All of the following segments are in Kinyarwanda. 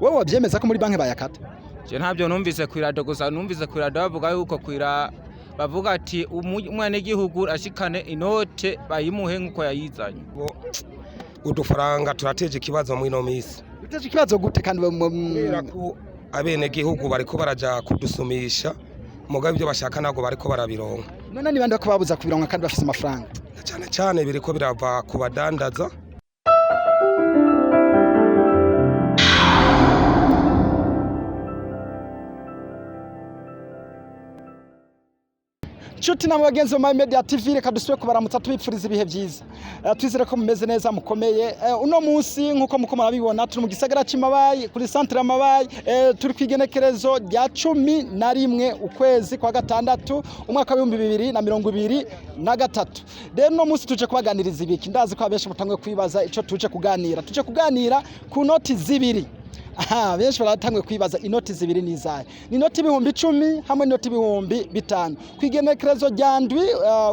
wowe wavyemeza ko muri banki bayakata? Je ntabyo numvise kwirado gusa numvise kwirado bavuga yuko bavuga ati umwenegihugu ashikane inote bayimuhe nkuko yayizanye. Udufaranga turateje ikibazo mu ino misi. Biteje ikibazo gute kandi kubera ko abenegihugu bariko baraja kudusumisha mugabe ibyo bashaka nago bariko barabironka. None ni bande ko babuza kubironka kandi bafise amafaranga? Cyane cyane biriko birava ku badandaza. Chuti na bagenzi wa Media TV reka dusubire kubaramutsa tubipfuriza ibihe byiza. Twizere ko mumeze neza mukomeye. Uno munsi nkuko muko murabibona turi mu gisagara c'Mabayi kuri centre ya Mabayi turi kwigenekerezo rya 11 ukwezi kwa gatandatu umwaka wa 2023. Rero no munsi tuje kubaganiriza ibiki ndazi ko abenshi mutangwe kwibaza ico tuje kuganira. Tuje kuganira ku noti zibiri. Benshi baratangwe kwibaza inoti zibiri nizaye. Ni noti 10,000 hamwe n'inoti 5,000. Kwigenekerezo rya ndwi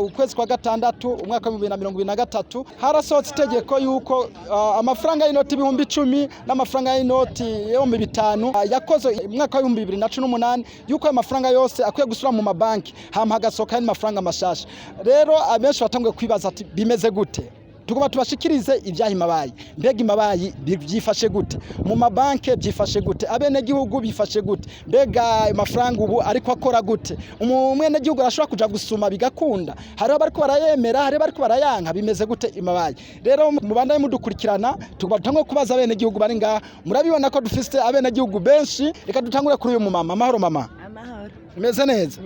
ukwezi kwa gatandatu umwaka wa 2023 harasohotse itegeko yuko amafaranga y'inoti 10,000 n'amafaranga y'inoti 5,000 yakoze umwaka wa 2018 yuko amafaranga yose akwiye gusura mu mabanki hama hagasohoka n'amafaranga mashasha. Rero abenshi batangwe kwibaza ati bimeze gute? Tugomba tubashikirize ibyahi Mabayi. Mbega Mabayi byifashe gute? Mu mabanke byifashe gute? Abenegihugu bifashe gute? Mbega amafaranga ubu ariko akora gute? Umwenegihugu arashobora kuja gusuma bigakunda. Hari bariko barayemera, hari bariko barayanka bimeze gute Mabayi. Rero mubandaye mudukurikirana tugomba tutangwe kubaza abenegihugu bari ngaha. Murabibona ko dufite abenegihugu benshi. Reka dutangure kuri uyu mumama. Amahoro mama. Amahoro. Imeze neza?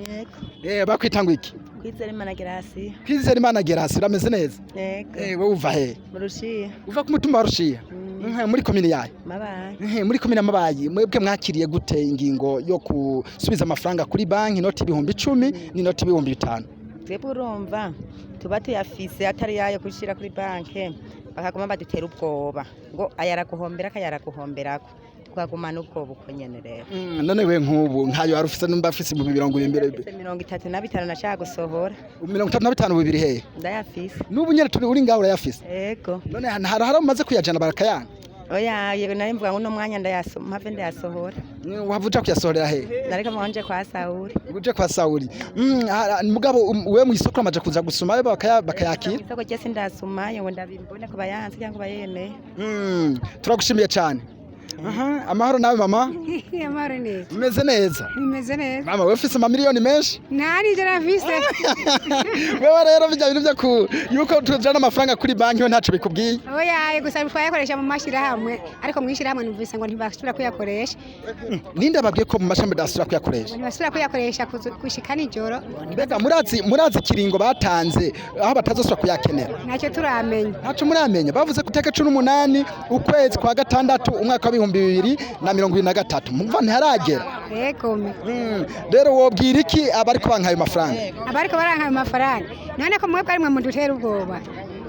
Yego. Bakwitangwa iki? Kwizera Imana Gerasi urameze neza? Yego. Wowe uva he? Murushiya. Uva ku mutumba wa Rushiya? Muri komine yaye? Mabayi. Muri komine Mabayi mwebwe mwakiriye gute ingingo yo kusubiza amafaranga kuri banki inoti 10,000 n'inoti 5,000? Twebwe urumva tuba tuyafise atari yayo kushira kuri banki bakaguma badutera ubwoba ngo ayaraguhombera kayaraguhomberako twagumana ubwoba uko nyene rero. None we nk'ubu nkayo warufise numba afise mu 35 nashaka gusohora. 35 bibiri he? Ndayafise. N'ubu nyene turi uri ngaho urayafise? Yego. None hari umaze kuyajana barakayanga? Oya yego nari mvuga ngo no mwanya ndayasoma have ndayasohora. Wavuja kuyasohorera he? Nariko mwanje kwa Sauli. Uje kwa Sauli. Mugabo we mu isoko amaje kuza gusuma bakayakira? Isoko cyese ndasuma yo ndabimbone ko bayanze cyangwa bayemeye. Turagushimiye cyane. Amahoro nawe mama? Amahoro neza. Umeze neza? Umeze neza. Mama we ufise amamiliyoni menshi? Nari je nafise. Wewe rero bijya bintu byo yuko tujana amafaranga kuri banki we ntaco bikubwiye? Oya gusa twayakoresha mu mashira hamwe ariko mwishira hamwe numvise ngo ntibasubira kuyakoresha. Ninde babwiye ko mu mashami dasubira kuyakoresha? Ntibasubira kuyakoresha kushika nijoro. Mbega murazi kiringo batanze aho batazosubira kuyakenera? Ntacyo turamenya. Ntaco muramenya bavuze kuteka 18 ukwezi kwa gatandatu umwaka wa 2023 mumva ntiharagera. Yego. Rero wobwira iki abariko bankaye amafaranga? Abariko barankaye amafaranga none ko mwebwe ari mwe mudutera ubwoba.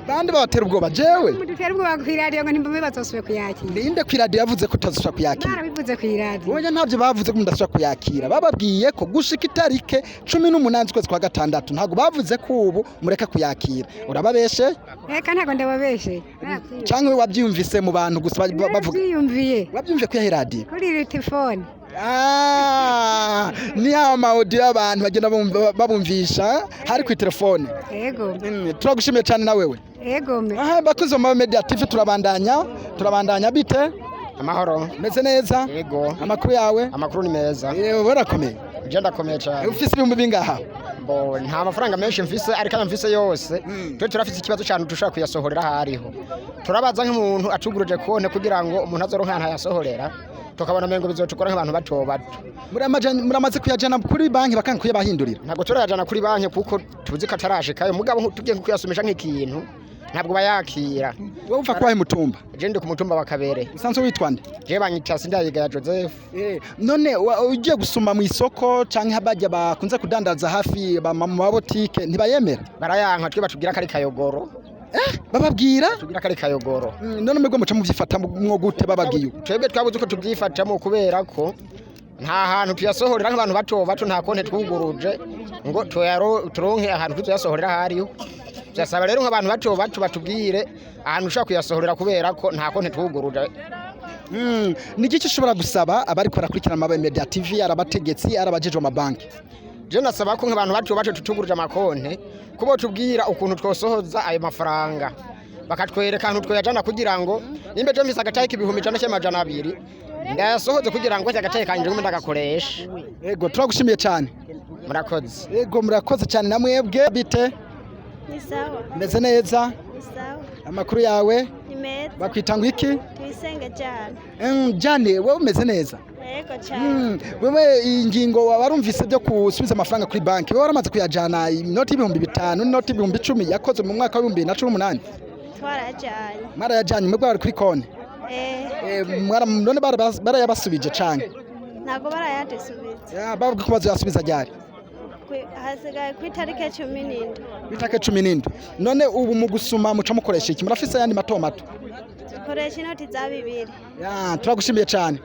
Bande babatera ubwoba jewe? Mudutera ubwoba ku radio ngo ntimbe bazosubira kuyakira. Ninde ku radio yavuze ko utazosubira kuyakira? Barabivuze ku radio. Oya ntavyo bavuze ko mudasubira kuyakira. Bababwiye ko gushika itarike 18 kwezi kwa gatandatu ntago bavuze ko ubu mureka kuyakira. Urababeshe? Reka ntago ndababeshe. Canke wabyumvise mu bantu gusa bavuga? Wabyumvye ku radio? Kuri telefone. Ni ama audio abantu bagenda babumvisha hari ku telefone. Yego. Turagushimiye cyane na wewe. Yego. Bakuze mu Media TV turabandanya bite? Amahoro. Meze neza? Yego. Amakuru yawe? Amakuru ni meza. Barakomeye. Je ndakomeye cyane. Ufise ibihumbi bingaha? Bo nta mafaranga menshi mfise ariko mfise yose. Twe turafise ikibazo cyane dushaka kuyasohorera hariho. Turabaza nk'umuntu acuguruje konte kugira ngo umuntu azoronka ahantu yasohorera. Tukabona mengo bizotukora nk'abantu bato. Muramaze kuyajana kuri banki bakankuye bahindurira? Ntabwo turayajana kuri banki kuko tuzi ko atarashikayo mugabo tugiye kuyasumisha nk'ikintu. Ntabwo bayakira. Wowe uva kwahe mutumba? Je ndi ku mutumba wa Kabere. Usanzwe witwa nde? Je banyita Sindayiga ya Joseph. None ugiye gusuma mu isoko canke habajya bakunze kudandaza hafi mu mabotike ntibayemera? Barayanka twe batubwira kari kayogoro. Bababwira? Tubwira kari kayogoro. None mwebwe muca muvyifata mwo gute bababwiye? Twebwe twabuze ko tubyifatamo kubera ko nta hantu tuyasohorera nk'abantu bato nta konte twuguruje ngo turonke ahantu tuyasohorera hariyo. Byasaba rero nk'abantu bato batubwire ahantu ushaka kuyasohorera kubera ko nta konte twuguruje. ni iki ushobora gusaba abariko barakurikirana Mabayi Media TV arabategetsi arabajejwe amabanki je nasaba ko nk'abantu bacu tutuguruje amakonte kubo tubwira ukuntu twosohoza ayo mafaranga bakatwereka ahantu twoyajana kugira ngo nimbe je mfise agataye k'ibihumbi 100 ndayasohoze kugira ngo agataye kanje ngume ndagakoresha. Ego turagushimiye cyane. Murakoze. Ego murakoze cyane namwebwe bite? Ni sawa. Meze neza? Ni sawa. Amakuru yawe? Ni meza. Bakwitanga iki? Tuyisenge cyane. Jane wewe umeze neza? Yego cyane. Wewe ingingo warumvise byo kusubiza amafaranga kuri banki wewe waramaze kuyajana inoti y'ibihumbi 5 n'inoti y'ibihumbi 10 yakoze mu mwaka wa 2018. Twarajanye. Mara yajanye mwebwe bari kuri konti. None barayabasubije canke? Ntago barayadusubije. Babwiye ko bazoyasubiza ryari? Hasigaye ku itariki 17. Itariki 17. None ubu mu gusuma muca mukoresha iki? Murafise yandi mato mato? Dukoresha inoti za 2. Turagushimiye cyane.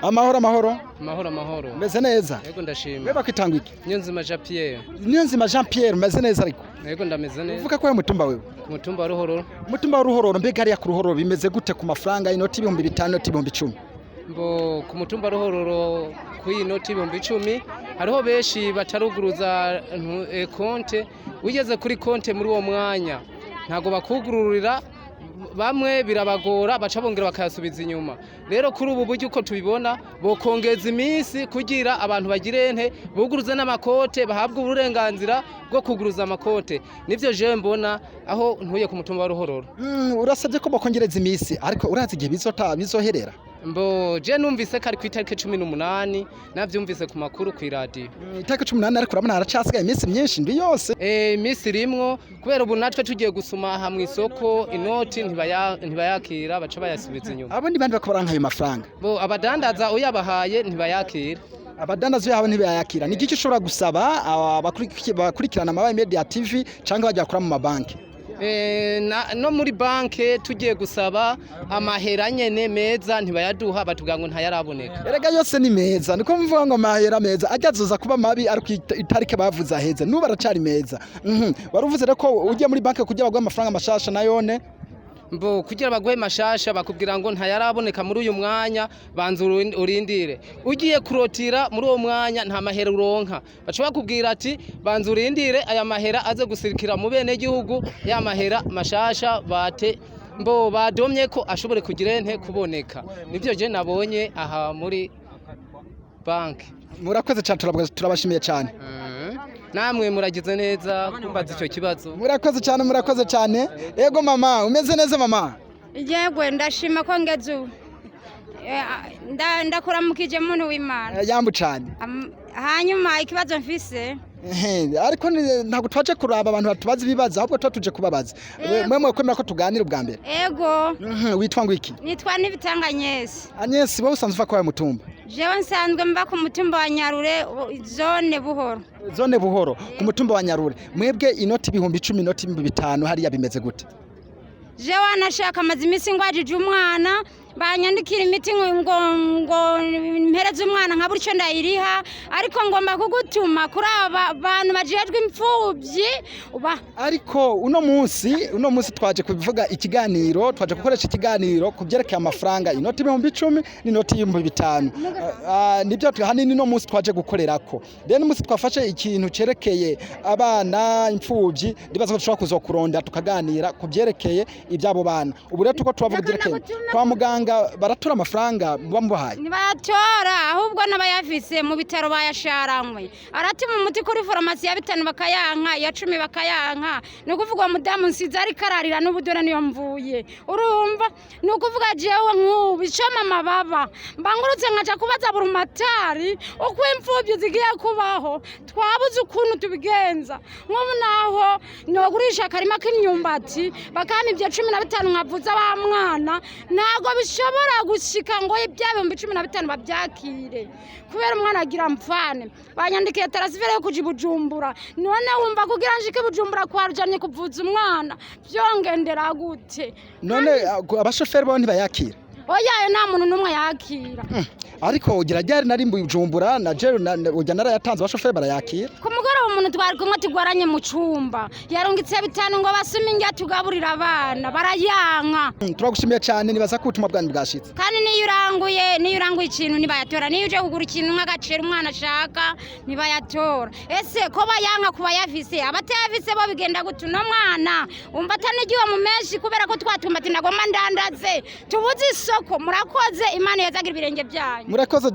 Amahoro. Amahoro. Meze neza? Yego ndashima. Wewe bakwitanga iki? Niyonzima Jean Pierre. Meze neza ariko? Yego ndameze neza. Uvuga ko mutumba wewe? Mutumba wa Ruhororo. Mutumba wa Ruhororo mbega hariya ku Ruhororo bimeze gute ku mafaranga inoti y'ibihumbi 5 n'inoti y'ibihumbi 10? Mbo ku mutumba wa Ruhororo ku inoti y'ibihumbi 10 hariho benshi bataruguruza konte ugeze kuri konte muri uwo mwanya ntago bakugururira bamwe birabagora baca bongera bakayasubiza inyuma. Rero kuri ubu buryo uko tubibona bokongeza iminsi kugira abantu bagire ente buguruze n'amakote bahabwa uburenganzira bwo kuguruza amakote. Nivyo je mbona aho ntuye ku mutumba wa Ruhororo. Urasabye ko bokongereza iminsi ariko urazi igihe bizoherera? Mbo je numvise kari ku itariki 18 navyumvise ku makuru ku radio. Itariki 18 ariko urabona haracasigaye iminsi myinshi ndi yose. Iminsi rimwo kubera ubu natwe tugiye gusuma hamwe isoko inoti ntibayakira baca bayasubiza inyuma. Abo ndi bandi bakabaranka ayo mafaranga. Bo abadandaza uyabahaye ntibayakira. Abadandaza yabo ntibayakira. Ni iki ushobora gusaba abakurikirana Mabayi Media TV cyangwa bajya kora mu mabanki? No muri banke tugiye gusaba amahera nyene meza ntibayaduha batubwira ngo ntayaraboneka. Erega yose ni meza niko mvuga ngo amahera meza ajyazoza kuba mabi ariko itarike bavuze aheze nubu aracari meza. Waruvuze rero ko ugiye muri banke kugira bagwe amafaranga mashasha nayone mbo kugira bagwe mashasha bakubwira ngo ntayaraboneka muri uyu mwanya banza urindire ugiye kurotira muri uwo mwanya nta mahera uronka baca bakubwira ati banza urindire aya mahera aze gusirikira mu Abenegihugu ya mahera mashasha bate mbo badomye ko ashobore kugira ente kuboneka. Nivyo je nabonye aha muri banki. Murakoze cyane turabashimiye cyane. Namwe muragize neza kumbaza icyo kibazo. Murakoze cyane. Ego mama umeze neza mama? Yego ndashima ko ngeze ubu. Ndakuramukije muntu w'Imana. Yambu cyane. Hanyuma ikibazo mfise ariko ntabwo twaje kuraba abantu batubaza ibibazo ahubwo tuje kubabaza. Mwemwe kwemera ko tuganira ubwa mbere. Ego. Witwa ngo iki? Nitwa Nibitanganyesi. Anyesi wowe usanzwe uva kwa mutumba? Jewe nsanzwe mba ku mutumba wa Nyarure zone Buhoro. Zone Buhoro ku mutumba wa Nyarure. Mwebwe inoti ibihumbi 10 inoti 500 hariya bimeze gute? Jewe anashaka amazi imisi ngwajije umwana banyandikira imiti ngo mpereze umwana nka buryo ndayiriha ariko ngomba kugutuma kuri aba bantu bajejwe imfubyi ariko uno munsi twaje kuvuga ikiganiro twaje gukoresha ikiganiro kubyerekeye amafaranga inoti ibihumbi 10 n'inoti y'ibihumbi 5 nibyo hanini no munsi twaje gukorerako rero munsi twafashe ikintu cerekeye abana imfubyi ndibaza ko dushobora kuzokuronda tukaganira kubyerekeye ibyabo bana ubu rero tuko tubavuga byerekeye kwa muganga baratura amafaranga bamubahaye nibatora ahubwo n'abayafise mu bitaro bayasharanywe aratuma umuti kuri farumasi ya 5 bakayanka ya 10 bakayanka no kuvuga mudamu nsiza ari kararira n'ubudora niyo mvuye urumva no kuvuga jewe nk'ubicoma mababa mbangurutse nkaca kubaza burumatari uko imfubyi zigiye kubaho twabuze ukuntu tubigenza nk'ubu naho nogurisha karima k'imyumbati bakama ibyo 15 nkavuza ba mwana nago bishobora gushika ngo ibyabihumbi 15 babyakire kubera umwana agira mfane banyandikiye transfer yo kuji Bujumbura none wumva kugira nshike Bujumbura kwarujanye kuvuza umwana byongendera gute none abashoferi bo ntibayakira oya nta muntu numwe yakira ariko ugira ryari nari Bujumbura na je ujya narayatanze abashoferi barayakira ku mugoroba muntu twari kumwe tugwaranye mu cumba yarungitse bitanu ngo basuma ingya tugaburira abana barayanka. Turagushimiye cyane nibaza ko ubutumwa bwanyu bwashitse. Kandi niyo uranguye ikintu nibayatora, niyo uje kugura ikintu nk'agaciro umwana ashaka nibayatora. Ese ko bayanka kuba yafise abatayafise bo bigenda gutu no mwana umva atanigiwe mu menshi kubera ko twatumba tinagoma ndandaze tubuze isoko. Murakoze, Imana yezagira ibirenge byanyu. Murakoze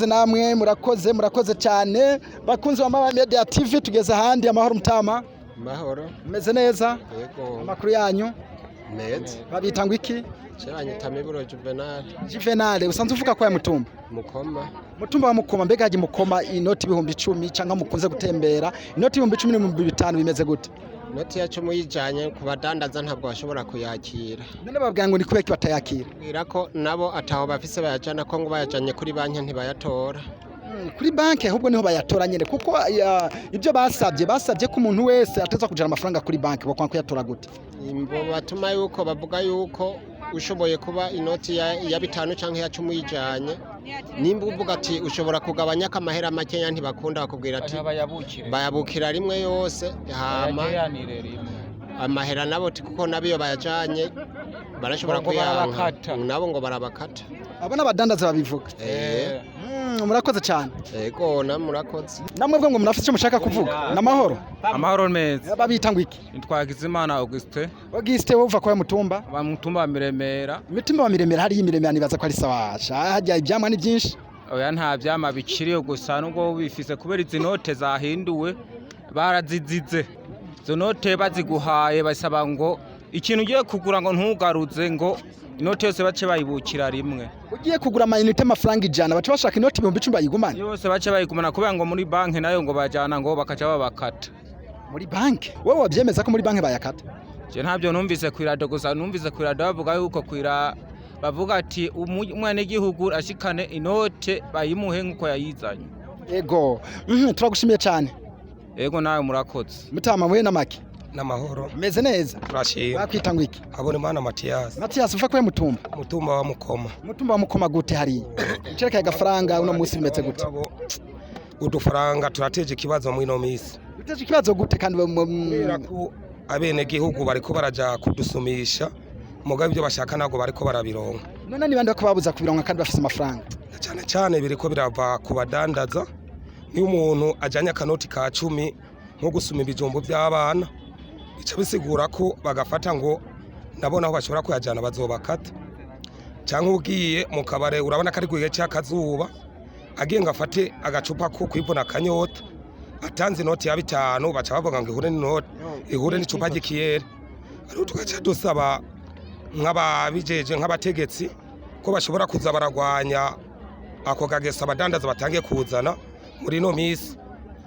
namwe murakoze cyane bakunzi ba Mabayi Media TV. Tugeze ahandi. Amahoro mutama. Mahoro. Meze neza? Yego. Amakuru yanyu? Neza. Babita ngo iki? Cyanye tamiburo Juvenal. Usanzwe uvuka kwa Mutumba? Mutumba wa Mukoma. Mbega haje Mukoma inoti 10,000 cyangwa mukunze gutembera inoti 10,000 n'ibihumbi 5 bimeze gute? Inoti yacu muyijanye ku badandaza ntabwo bashobora kuyakira. None babwira ngo ni kubeki batayakira? Bwira ko nabo ataho bafise bayajana ko ngo bayajanye kuri banki ntibayatora. Kuri banki ahubwo niho bayatora nyene kuko ibyo basabye ko umuntu wese ateza kujana amafaranga kuri banki bakwa kuyatora gute? Imbo batuma yuko bavuga yuko ushoboye kuba inoti ya 5 canke ya 10 yijanye nimba uvuga ati ushobora kugabanya akamahera makenya ntibakunda bakubwira ati bayabukira rimwe yose hama amahera nabo kuko nabiyo bayajanye barashobora kuyanka nabo ngo barabakata. Abo n'abadandaza babivuga. Murakoze cyane. Yego murakoze. Namwe bwo ngo munafite icyo mushaka kuvuga. Namahoro. Amahoro meza. Babita ngo iki? Twagizimana Auguste. Auguste uva kwa Mutumba? Ba Mutumba wa Miremera. Mitumba wa Miremera hari Miremera nibaza ko ari sawasha. Hajya ibyamwa ni byinshi. Oya nta byama bikiriyo gusa nubwo bifise kubera izi note zahinduwe barazizize. Izo note baziguhaye basaba ngo ikintu ugiye kugura ngo ntugaruze ngo inoti yose bace bayibukira rimwe. Ugiye kugura amayinite amafaranga 100 bace bashaka inoti 10,000 bayigumana. Yose bace bayigumana kubera ngo muri banki nayo ngo bajana ngo bakaca babakata. Muri banki? Wowe wabyemeza ko muri banki bayakata? Je ntabyo numvise kwirado gusa numvise kwirado bavuga yuko kwira bavuga ati Abenegihugu ashikane inote bayimuhe nkuko yayizanye. Ego. Turagushimiye cyane. Ego nawe murakoze. Mutama mwe namaki. Namahoro. Meze neza. Turashima. Bakwita ngo iki? Abonimana Mathias. Mathias uva kwa Mutumba? Mutumba wa Mukoma. Mutumba wa Mukoma gute hari? Cereka agafaranga uno munsi bimeze gute? Udufaranga turateje ikibazo mu ino misi. Uteje ikibazo gute kandi ko Abenegihugu bariko baraja kudusumisha mugabe ibyo bashaka nago bariko barabironka. None ni bande ko babuza kubironka kandi bafise amafaranga? Cyane biriko birava ku badandaza. Ni umuntu ajanye akanoti ka 10 nko gusuma ibijumbo by'abana. Ica bisigura ko bagafata ngo nabona aho bashobora kuyajana bazobakata. Cyangwa ugiye mu kabare urabona kari guye cy'akazuba agiye ngafate agacupa ko kwivuna kanyota atanze inoti ya 5 baca bavuga ngo ihure n'inoti ihure n'icupa gikiyere. Ari tugaca dusaba nk'ababijeje nk'abategetsi ko bashobora kuza baragwanya ako gagesa abadandaza batangiye kuzana muri no misi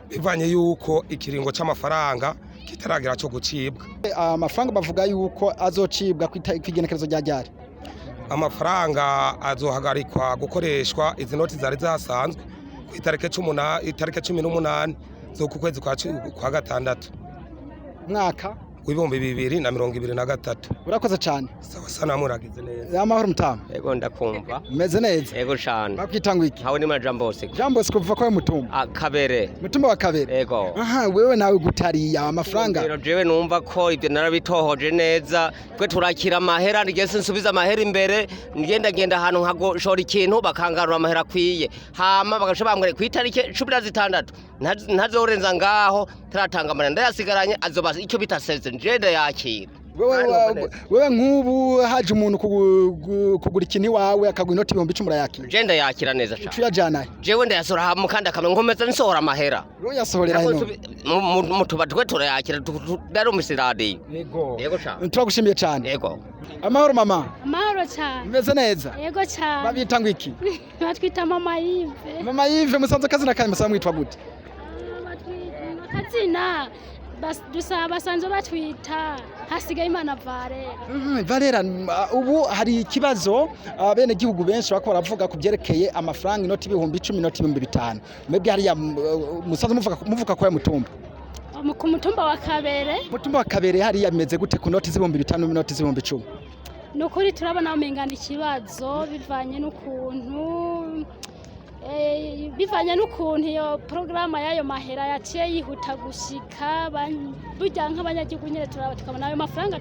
bivanye yuko ikiringo c'amafaranga kitaragira cyo gucibwa. Amafaranga bavuga yuko azocibwa kwigenekerezo rya ryari. Amafaranga azohagarikwa gukoreshwa izi noti zari zasanzwe ku itarike 18 zo ku kwezi kwa gatandatu mwaka w'ibihumbi 2023. Urakoze cyane. Sawa sana muragize neza. Amahoro mutama. Yego ndakumva. Meze neza. Yego cyane. Bakwita ngo iki? Hawe ni Majambose. Jambose kuva kwa Mutumba. Kabere. Mutumba wa Kabere. Yego. Aha wewe nawe gutariya amafaranga. Rero jewe numva ko ibyo narabitohoje neza. Twe turakira amahera ndigese nsubiza amahera imbere ngenda ahantu nkagoshora ikintu bakangarura amahera kwiye. Hama bagasha bambwire ku itarike 16 ntazorenza ngaho taratanga amana ndayasigaranye azoba icyo bitaseze njenda yakira. Wewe nk'ubu haje umuntu kugura ikintu iwawe akagwa inoti 10,000 murayakira. Njenda yakira neza cyane. Ucu yajana. Jewe ndayasora hamwe kandi akamwe nkomeza nsohora amahera. Wewe yasohorera hino. Mutuba twe turayakira darumisi radio. Yego cyane. Turagushimiye cyane. Yego. Amahoro mama. Amahoro cyane. Meze neza. Yego cyane. Babita ngo iki? Batwita Mama Yves. Mama Yves musanze kazina kandi musanze mwitwa gute? Kazina dusaba basanzwe batwita hasigaye Imana Valera. Valera ubu hari ikibazo Abenegihugu benshi bako baravuga kubyerekeye amafaranga inoti 10,000 inoti 5,000. Mwebwe hari musanze muvuka kwa Mutumba. Ku Mutumba wa Kabere. Mutumba wa Kabere hari yameze gute ku noti 5,000 n'inoti 10,000? Nukuri turabona umengana ikibazo bivanye n'ukuntu bivanye n'ukuntu iyo porogaramu y'ayo mahera yaciye yihuta gushika burya nk'abanyagihugu nyine turaba tukabona ayo mafaranga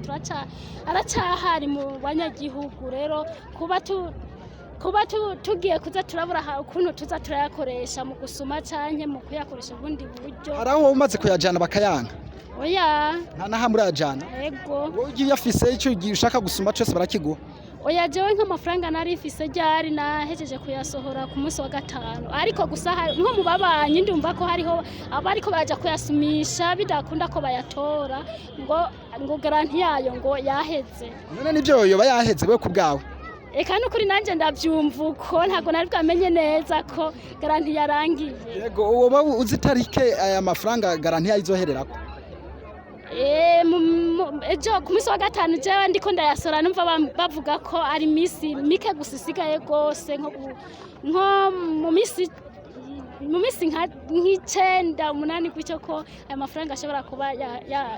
aracahari mu banyagihugu rero kuba tugiye kuza turabura ukuntu tuza turayakoresha mu gusuma canke mu kuyakoresha ubundi buryo. Hari aho umaze kuyajana bakayanga? Oya. Nta naha murajana? Yego. Wowe ugiye afise ico ushaka gusuma cyose barakiguha? Oya jewe nk'amafaranga nari ifise ryari nahejeje kuyasohora ku munsi wa gatanu ariko gusa nko mu babanyi ndumva ko hariho abariko baraja kuyasumisha bidakunda ko bayatora ngo garanti yayo ngo yaheze. None nivyo yoba yaheze we kubgawe? Eka nukuri nanje ndavyumva uko ntago nari bwamenye neza ko garanti yarangiye. Yego woba uzi tarike aya mafaranga garanti yayizohererako? Ejo ku munsi wa gatanu jewe ndiko ndayasora numva bavuga ko ari misi mike gusisigaye gose nko mu misi nk'icenda umunani gutyo ko aya mafaranga ashobora kuba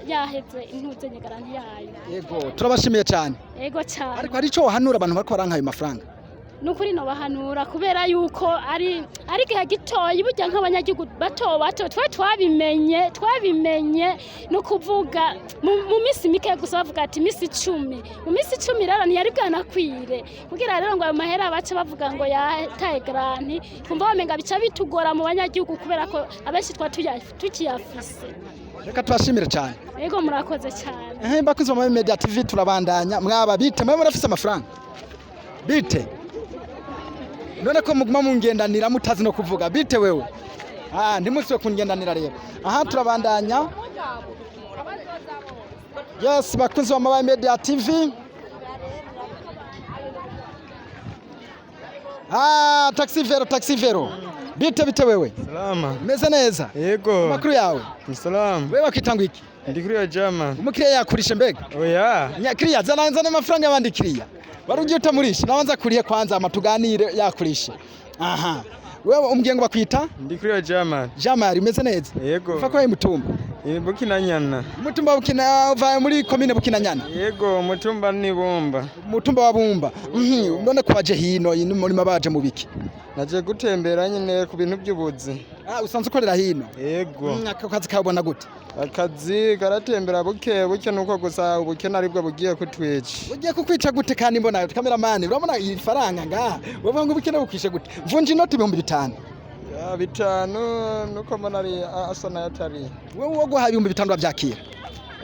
yaheze intuze garanti yayo. Yego turabashimiye cyane. Yego cyane. Ariko hari ico wahanura abantu bariko baranka ayo mafaranga? Nukuri no bahanura kubera yuko ari gihe gitoyi burya nk'abanyagihugu bato twabimenye no kuvuga mu misi mike gusa bavuga ati misi 10 mu misi 10 rero ntiyari bwanakwire kugira rero ngo ayo mahera bace bavuga ngo yataye garanti kumva bamenga bica bitugora mu banyagihugu kubera ko abenshi tukiyafise. Reka twashimire cyane. Yego murakoze cyane. Bakuze mu Media TV turabandanya mwaba bite mwe murafise amafaranga bite none ko muguma mungendanira mutazi no kuvuga bite wewe ndimusiwe kungendanira rero aha turabandanya. Yes bakunzi wa Mabayi Media TV. Taxi vero bite wewe? Salama. Meze neza? Yego. Makuru yawe? Ni salama. Wewe wakitangwa iki? Ndikuriya jama. Umukiriya yakurishe mbega? Oya. Nyakiriya zananza amafaranga y'abandikiriya. Barugiye utamurisha nabanza kuriye kwanza amatuganire yakurishe. Aha. Wewe umgiye ngo bakwita? Ndikuriya jama. Jama rimeze neza? Yego. Ufa ko mutumba? Bukinanyana. Mutumba Bukina uva muri komine Bukinanyana? Yego mutumba ni Bumba. Mutumba wa Bumba. None kwaje hino muri mabaje mu biki? Naje gutembera nyine ku bintu by'ubuzi. Usanze ukorera hino? Yego. Akazi kabona gute? Akazi karatembera buke nuko gusa ubukene aribwo bugiye kutwica. Ugiye kukwica gute kandi mbona cameraman urabona iri faranga nga wowe ngo ubukene bukishe gute? Mvunje inoti 5,000. Ya 5 nuko mbona ari asana yatari. Wewe wo guha 5,000 bavyakira?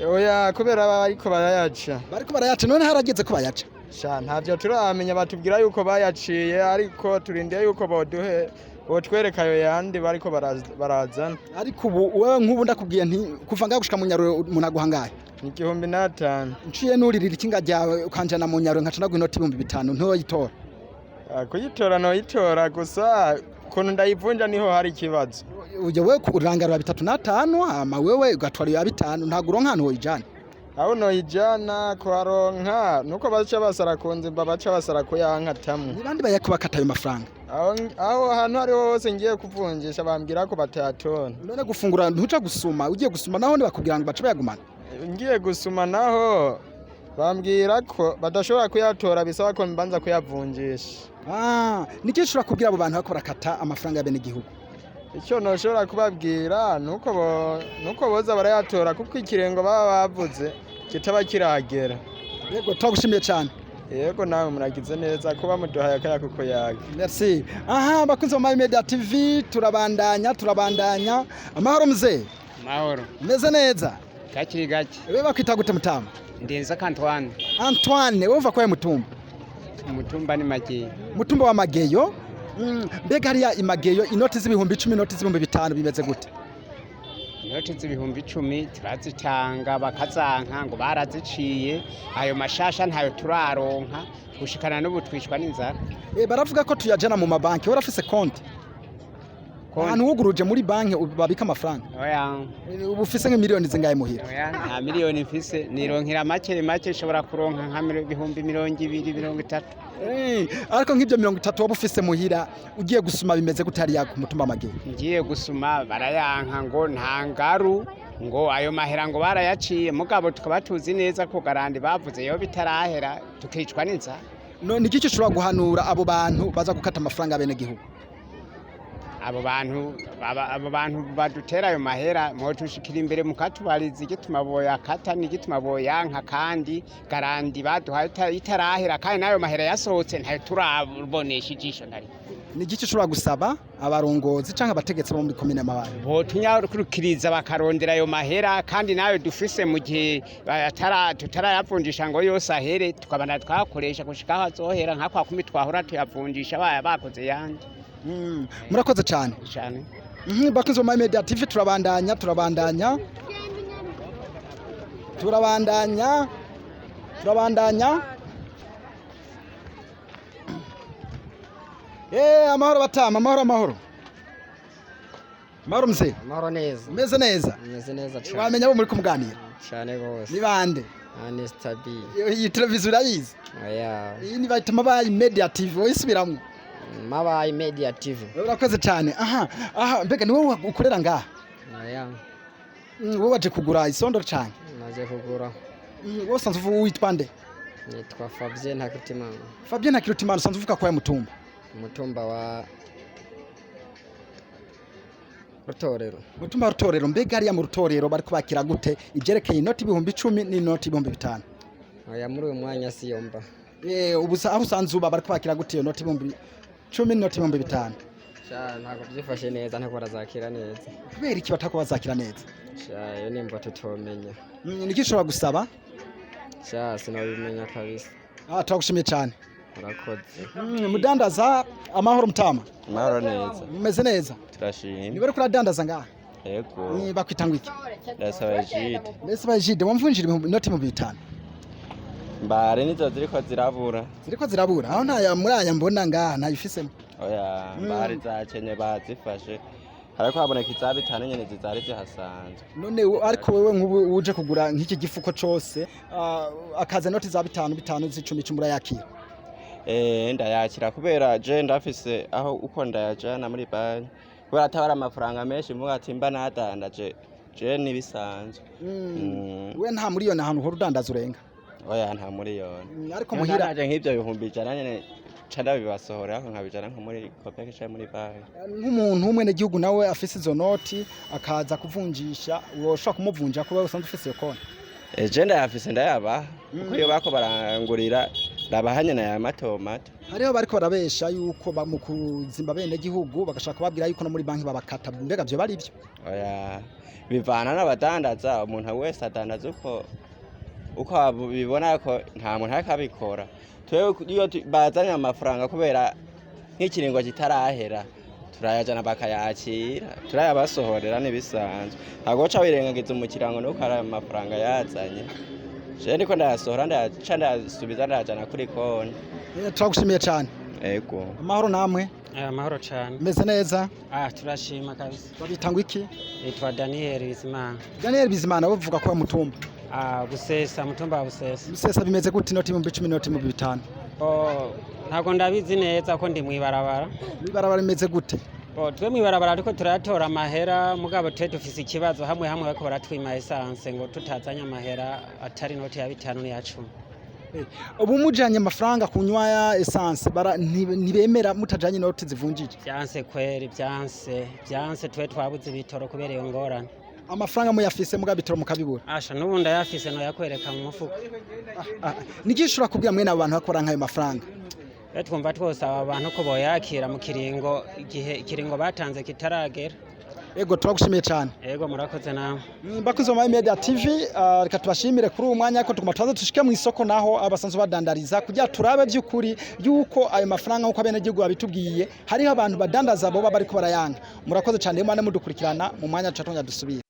Oya kubera bariko barayaca. Bariko barayaca none harageze ko bayaca. Sha ntavyo turamenya batubwira yuko bayaciye ariko turindiye yuko botwereka ayo yandi bariko barazana. Ariko ubu wewe nk'ubu ndakubwiye nti kuva ngaho gushika mu nyaro munaguhangaye. Ni 5,000. Nciye nuririra ikinga ryawe ukanjana mu nyaro nkaca naguha inoti 5,000 ntoyitora. Kuyitora noyitora gusa kuntu ndayivunja niho hari ikibazo. Uje wewe kurangarura 3,500 ama wewe ugatwara ya 5 ntago uronka hano hoyijana. Aho noyijana kwaronka nuko baca basara kunze babaca basara kuyanka tamu. Ni bandi bayakubakata ayo mafaranga. Aho hano hari hose ngiye kuvunjisha bambwira ko batayatora. None gufungura ntuca gusuma ugiye gusuma naho bakubwira ngo baca bayagumana. Ngiye gusuma naho bambwira ko badashobora kuyatora bisaba ko mbanza kuyavunjisha. Niki ushobora kubwira abo bantu bako barakata amafaranga y'Abenegihugu? Icyo noshobora kubabwira nuko boza barayatora kuko ikirengo baba bavuze kitaba kiragera. Yego twagushimiye cyane. Yego nawe muragize neza kuba muduhaye akaya kuko yaga. Merci. Aha bakunze Mabayi Media TV turabandanya. Amahoro mzee. Mahoro. Meze neza? Gaki gaki. Wewe bakwita gute mutama? Ndenza Antoine. Antoine, wewe uva kwa mutumba? Mutumba ni Mageyo. Mutumba wa Mageyo? Mbega hariya imageyo inoti z'ibihumbi 10 inoti z'ibihumbi 5 bimeze gute? Inoti z'ibihumbi 10 turazitanga bakazanka ngo baraziciye ayo mashasha ntayo turaronka gushikana n'ubu twishwa n'inzara. Baravuga ko tuyajana mu mabanki warafise konti. Ahantu wuguruje muri banki babika amafaranga. Oya. Ubu ufise nk'imiliyoni zingahe muhira? Oya nta miliyoni mfise nironkera make nshobora kuronka nka ibihumbi 200 30. Ariko nk'ibyo 30 waba ufise muhira ugiye gusuma bimeze gute hariya ku mutumba Mageyo? Ngiye gusuma barayanka ngo nta ngaru ngo ayo mahera ngo barayaciye mugabo tukaba tuzi neza ko garandi bavuze yo bitarahera tukicwa n'inzara. None iki ushobora guhanura abo bantu baza gukata amafaranga y'Abenegihugu? abo bantu badutera ayo mahera mwotushikira imbere mukatubariza igituma boyakata n'igituma boyanka kandi garandi baduhaye itarahera kandi nayo mahera yasohotse ntayo turabonesha ijisho ntari ni igiki ushobora gusaba abarongozi canke abategetsi bo muri komine Mabayi botunyarukiriza bakarondera ayo mahera kandi nayo dufise mu gihe tutarayavunjisha ngo yose ahere tukabana twakoresha gushika aho azohera nka kwa kumi twahora tuyavunjisha bakoze yandi murakoze cyane bakunze mu media TV turabandanya amahoro batama amahoro mzee amahoro neza meze neza cyane wamenya abo muri kumuganira cyane gose ni bande Anestabi iyi televiziyo urayizi oya iyi ni bayita Mabayi media TV oyisubiramwe Mabayi media TV urakoze cyane aha mbega ni wowe ukorera ngaha oya wowe waje kugura isondo cyane naje kugura wowe usanzwe witwa nde nitwa Fabien Ntakirutimana usanzwe uvuka kwa mutumba wa rutorero mbega hariya mu rutorero bari kubakira gute ibyerekeye inoti 10,000 n'inoti 5,000 oya muri uyu mwanya siyomba ubusa aho usanzwe uba bari kubakira gute iyo noti 10,000 n'inoti 5,000 ntabwo byifashe neza ntabwo barazakira neza kubera iki batako bazakira neza iyo nimba tutomenya niki ushobora gusaba sinabimenya kabisa turagushimiye cyane murakoze mudandaza amahoro mutama amahoro neza meze neza turashimye ni bari kuradandaza ngaha yego bakwita ngo iki ndasaba jide wamvunjira inoti 5,000 mbare nizo ziriko zirabura aho ntaya muri aya mbona ngaha ntayifisemo oya mbare zakenye bazifashe hariko haboneka iza 5 nyene zizari zihasanzwe none ariko wewe nk'ubu uje kugura nk'iki gifuko cose akaza inoti za 5 z'10 murayakira ndayakira kubera je ndafise aho uko ndayajana muri banki kubera atabara amafaranga menshi mvuga ati mba nadandaje je nibisanzwe we nta miliyoni ahantu ho rudandaza urenga oya nta miliyoni ariko muhira nk'ibyo 1,000 nyene canda bibasohora aho nkabijana nko muri kopeke cyangwa muri banki nk'umuntu umwe n'igihugu nawe afise izo noti akaza kuvunjisha woshaka kumuvunja kuba usanzwe ufise iyo konti je ndayafise ndayaba kuko iyo bako barangurira labahanye na ya matomato hariho bariko barabesha yuko mu kuzimba bene gihugu bagashaka babwira yuko no muri banki babakata mbega byo bari byo oya bivana n'abadandaza umuntu wese adandaza uko bibona ko nta muntu akabikora twewe iyo bazanye amafaranga kubera nk'ikiringo kitarahera turayajana bakayakira turayabasohorera nibisanzwe agoca birengagiza umukirango nuko ari amafaranga yazanye je ndiko ndayasohora ndayasubiza ndayajana kuri konti turagushimiye cyane yego amahoro namwe amahoro cyane meze neza turashima kabisa babitangwa iki nitwa Daniel Bizimana bavuga ko mutumba busesa mutumba wa busesa bimeze gute inoti 10,000 n'inoti 5,000 ntabwo ndabizi neza ko ndi mwibarabara bimeze gute twe mwibarabara ariko turatora amahera mugabo twe dufise ikibazo hamwe bako baratwima essence ngo tutazanya amahera atari inoti ya 5 n'iya 10 ubu mujanye amafaranga kunywa ya essence ntibemera mutajanye inoti zivunjije byanse kweri byanse twe twabuze ibitoro kubera iyo ngorane amafaranga muyafise mugabitoro mukabibura nubundi ayafise no yakwereka mu mufuko nigishura kubwira mwene abantu bakora nkayo mafaranga twumva twose aba bantu ko boyakira mu kiringo batanze kitaragera Ego turagushimiye cyane. Ego murakoze nawe. Bakunze mu Media TV reka tubashimire kuri uyu mwanya ko tuguma tuzaze tushike mu isoko naho abasanzwe badandariza kugira turabe by'ukuri yuko ayo mafaranga uko abenegihugu babitubwiye hariho abantu badandaza bo bariko barayanga. Murakoze cyane mwana mudukurikirana mu mwanya tutatongera dusubira.